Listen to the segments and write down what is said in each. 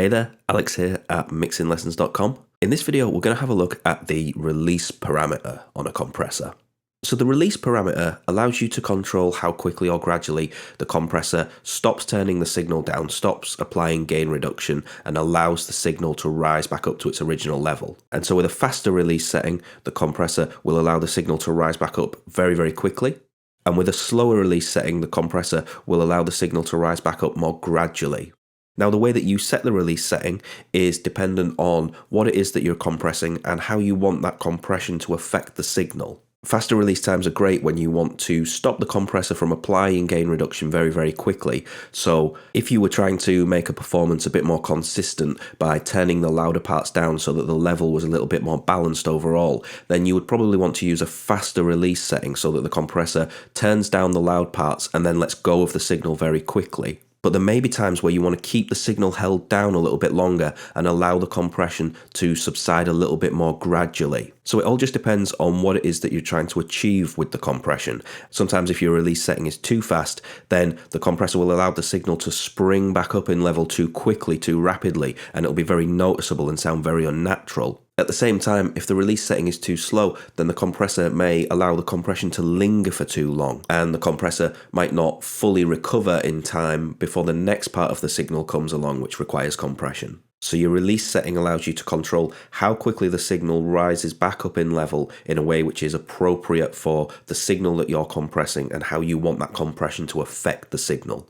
Hey there, Alex here at mixinglessons.com. In this video, we're going to have a look at the release parameter on a compressor. So the release parameter allows you to control how quickly or gradually the compressor stops turning the signal down, stops applying gain reduction, and allows the signal to rise back up to its original level. And so with a faster release setting, the compressor will allow the signal to rise back up very, very quickly. And with a slower release setting, the compressor will allow the signal to rise back up more gradually. Now, the way that you set the release setting is dependent on what it is that you're compressing and how you want that compression to affect the signal. Faster release times are great when you want to stop the compressor from applying gain reduction very, very quickly. So if you were trying to make a performance a bit more consistent by turning the louder parts down so that the level was a little bit more balanced overall, then you would probably want to use a faster release setting so that the compressor turns down the loud parts and then lets go of the signal very quickly. But there may be times where you want to keep the signal held down a little bit longer and allow the compression to subside a little bit more gradually. So it all just depends on what it is that you're trying to achieve with the compression. Sometimes if your release setting is too fast, then the compressor will allow the signal to spring back up in level too quickly, too rapidly, and it'll be very noticeable and sound very unnatural. At the same time, if the release setting is too slow, then the compressor may allow the compression to linger for too long, and the compressor might not fully recover in time before the next part of the signal comes along, which requires compression. So your release setting allows you to control how quickly the signal rises back up in level in a way which is appropriate for the signal that you're compressing and how you want that compression to affect the signal.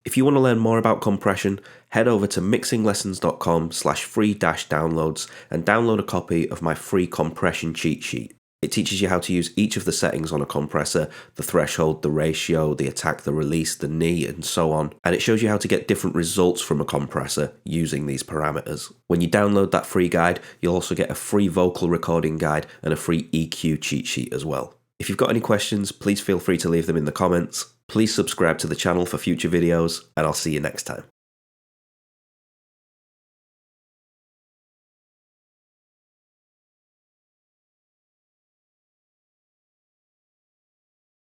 If you want to learn more about compression, head over to mixinglessons.com/free-downloads and download a copy of my free compression cheat sheet. It teaches you how to use each of the settings on a compressor, the threshold, the ratio, the attack, the release, the knee, and so on. And it shows you how to get different results from a compressor using these parameters. When you download that free guide, you'll also get a free vocal recording guide and a free EQ cheat sheet as well. If you've got any questions, please feel free to leave them in the comments. Please subscribe to the channel for future videos, and I'll see you next time.